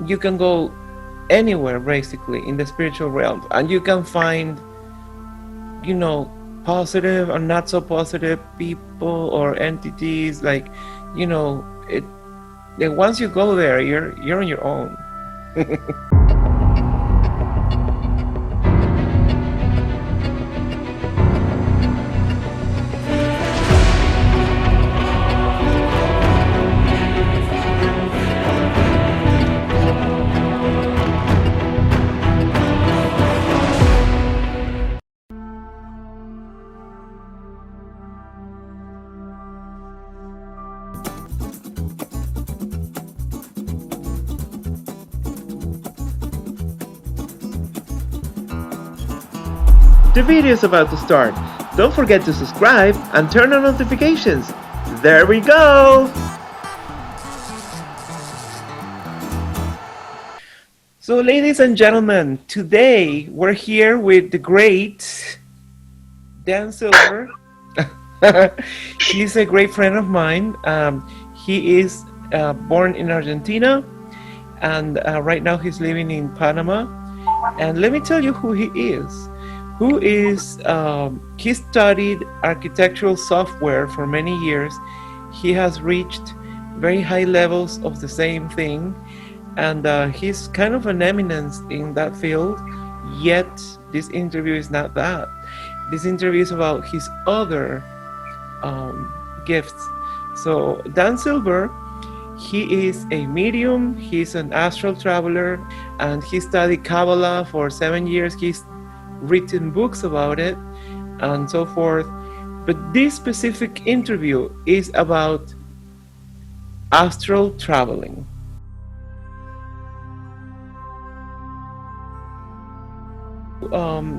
you can go anywhere basically in the spiritual realm, and you can find, you know, positive or not so positive people or entities. Like, you know, it. Then once you go there, you're on your own. The video is about to start. Don't forget to subscribe and turn on notifications. There we go! So, ladies and gentlemen, today we're here with the great Dan Silver. He's a great friend of mine. He is born in Argentina, and right now he's living in Panama. And let me tell you who he is. He studied architectural software for many years. He has reached very high levels of the same thing, and he's kind of an eminence in that field. Yet this interview is not that. This interview is about his other gifts. So Dan Silver, he is a medium, he's an astral traveler, and he studied Kabbalah for 7 years. He's written books about it and so forth. But this specific interview is about astral traveling.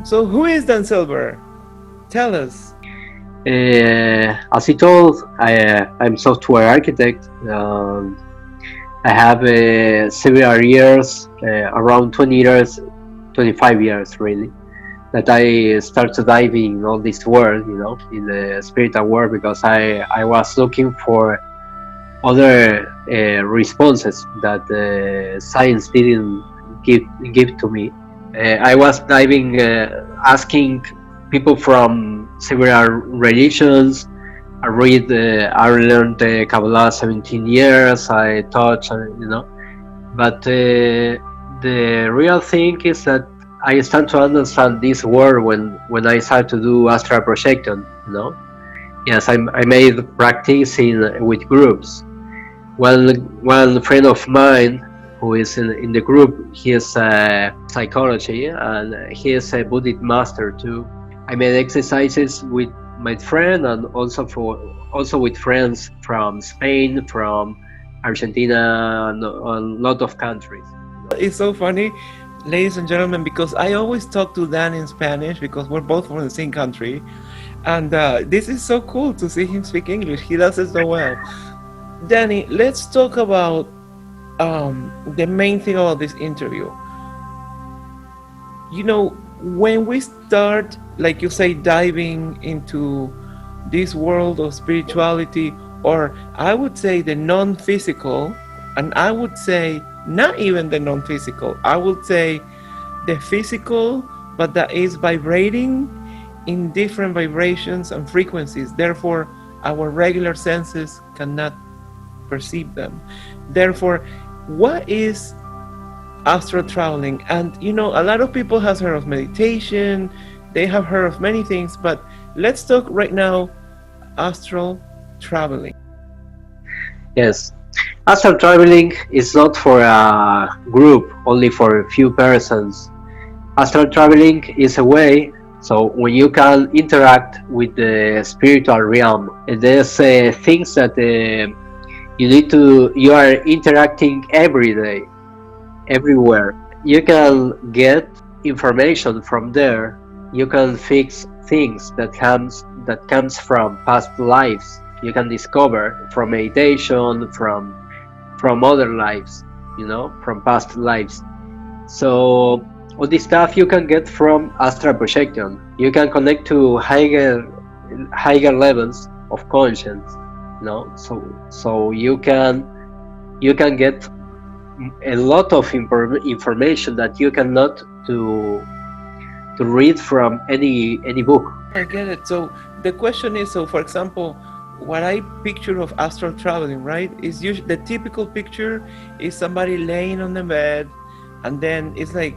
So who is Dan Silver? Tell us. As he told, I'm software architect. I have several years, around 20 years, 25 years really, that I started diving in all this world, you know, in the spiritual world, because I was looking for other responses that science didn't give to me. I was diving, asking people from several religions. I learned Kabbalah 17 years. I taught, you know, but the real thing is that I start to understand this world when I start to do Astral Projection, you know. Yes, I made practice with groups. One friend of mine who is in the group, he is psychology, and he is a Buddhist master too. I made exercises with my friend, and also with friends from Spain, from Argentina, and a lot of countries. It's so funny, ladies and gentlemen, because I always talk to Dan in Spanish because we're both from the same country, and this is so cool to see him speak English. He does it so well. Danny, let's talk about the main thing about this interview. You know, when we start, like you say, diving into this world of spirituality, or I would say the non-physical, and I would say not even the non-physical, I would say the physical, but that is vibrating in different vibrations and frequencies. Therefore, our regular senses cannot perceive them. Therefore, what is astral traveling? And you know, a lot of people have heard of meditation, they have heard of many things, but let's talk right now astral traveling. Yes, astral traveling is not for a group, only for a few persons. Astral traveling is a way, so when you can interact with the spiritual realm, and there's things that you are interacting every day, everywhere. You can get information from there. You can fix things that comes from past lives. You can discover from meditation, from other lives, you know, from past lives. So all this stuff you can get from astral projection. You can connect to higher levels of conscience, you know. So you can get a lot of information that you cannot to read from any book. I get it. So the question is, so for example, what I picture of astral traveling, right, is usually the typical picture is somebody laying on the bed, and then it's like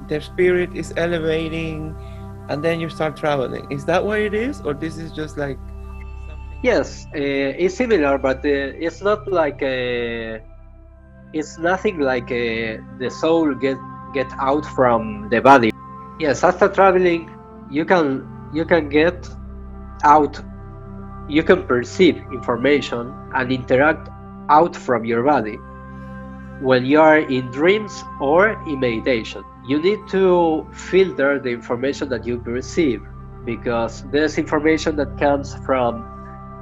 their spirit is elevating, and then you start traveling. Is that what it is, or this is just like something? Yes, it's similar, but it's not like it's nothing like the soul get out from the body. Yes, after traveling, you can get out, you can perceive information and interact out from your body when you are in dreams or in meditation. You need to filter the information that you perceive, because there's information that comes from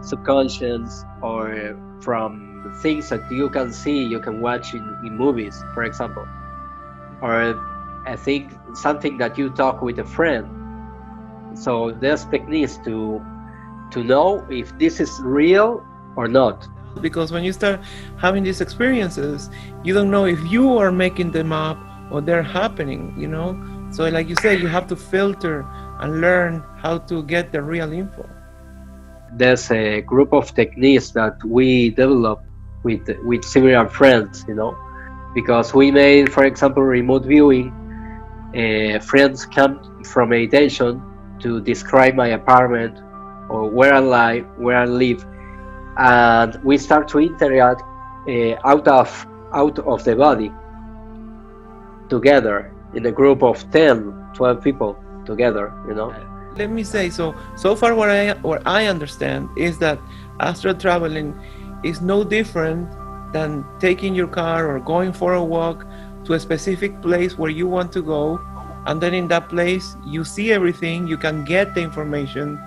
subconscious or from things that you can see, you can watch in movies, for example, or I think something that you talk with a friend. So there's techniques to know if this is real or not. Because when you start having these experiences, you don't know if you are making them up or they're happening, you know? So like you say, you have to filter and learn how to get the real info. There's a group of techniques that we developed with similar friends, because we made, for example, remote viewing. Friends come from meditation to describe my apartment or where I live, and we start to interact out of the body together in a group of 10-12 people together. Let me say, so far what I understand is that astral traveling is no different than taking your car or going for a walk to a specific place where you want to go, and then in that place you see everything, you can get the information,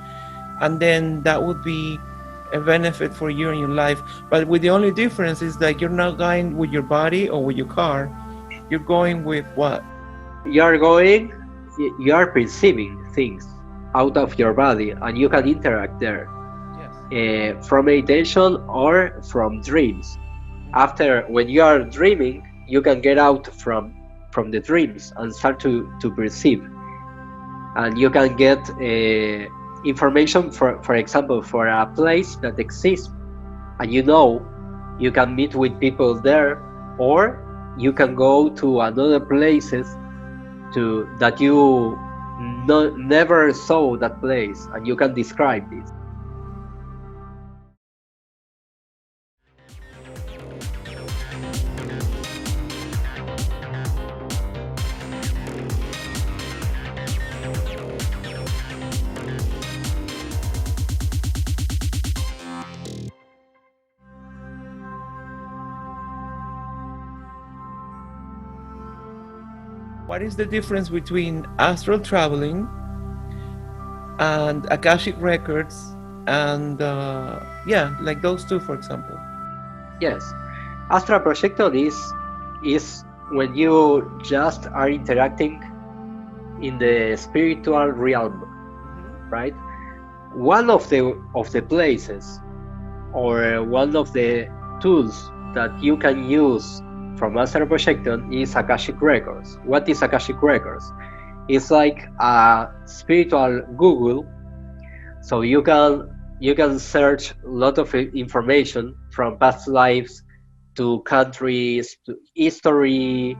and then that would be a benefit for you in your life. But with the only difference is that you're not going with your body or with your car, you're going with what? You are perceiving things out of your body, and you can interact there. Yes. From meditation or from dreams. After, when you are dreaming, you can get out from the dreams and start to perceive, and you can get information, for example, for a place that exists, and you can meet with people there, or you can go to another places that you never saw that place, and you can describe this. What is the difference between astral traveling and Akashic records and like those two, for example? Yes, Astral Projection is when you just are interacting in the spiritual realm, right? One of the places or one of the tools that you can use from Astral Projection is Akashic records. What is Akashic records? It's like a spiritual Google, so you can search a lot of information from past lives to countries to history.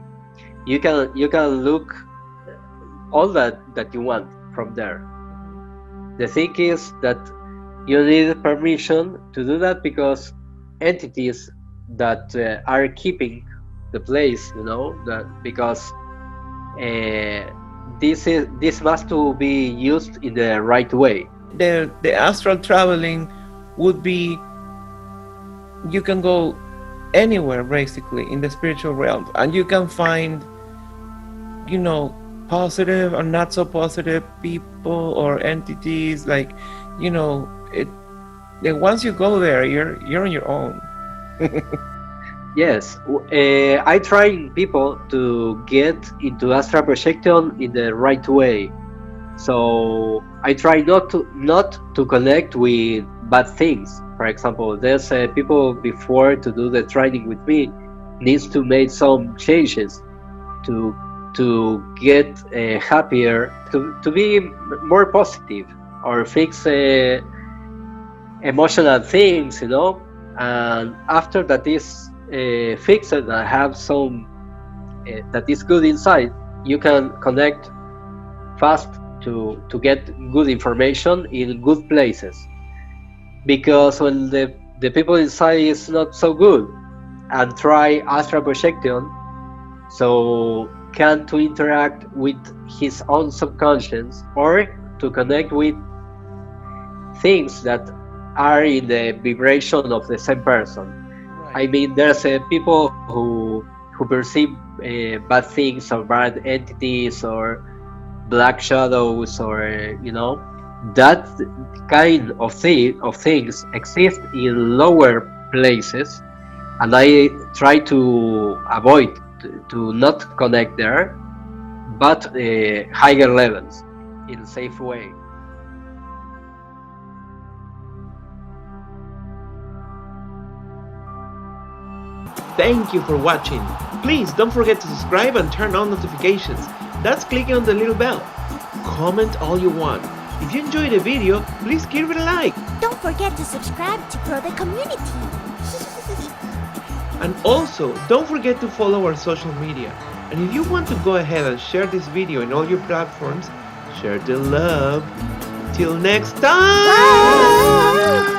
You can look all that you want from there. The thing is that you need permission to do that, because entities that are keeping the place, that because this must to be used in the right way. The astral traveling would be, you can go anywhere basically in the spiritual realm, and you can find positive or not so positive people or entities, like once you go there, you're on your own. Yes, I try people to get into Astral Projection in the right way. So I try not to connect with bad things. For example, there's people before to do the training with me. needs to make some changes to get happier, to be more positive, or fix emotional things, and after that is fixed and have some that is good inside, you can connect fast to get good information in good places. Because when the people inside is not so good and try astral projection, so can to interact with his own subconscious or to connect with things that are in the vibration of the same person. I mean, there's people who perceive bad things or bad entities or black shadows, or that kind of things exist in lower places, and I try to avoid to not connect there, but higher levels in a safe way. Thank you for watching. Please don't forget to subscribe and turn on notifications. That's clicking on the little bell. Comment all you want. If you enjoyed the video, please give it a like. Don't forget to subscribe to grow the community. And also, don't forget to follow our social media. And if you want to go ahead and share this video in all your platforms, share the love. Till next time! Bye.